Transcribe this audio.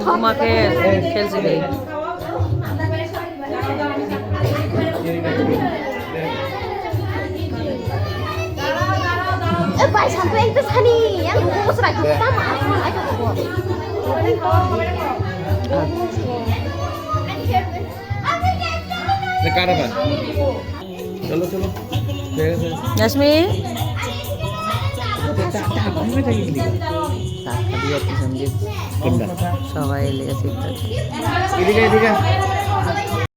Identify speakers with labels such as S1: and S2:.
S1: তোমাকে খেলছে
S2: Bài sampai itu sani yang ngurus lagi kita maaf lagi kok.
S3: Sekarang apa? Chalo chalo.
S1: Yasmi
S3: Benda.
S1: সবাই লেগেছে
S3: এদিকে এদিকে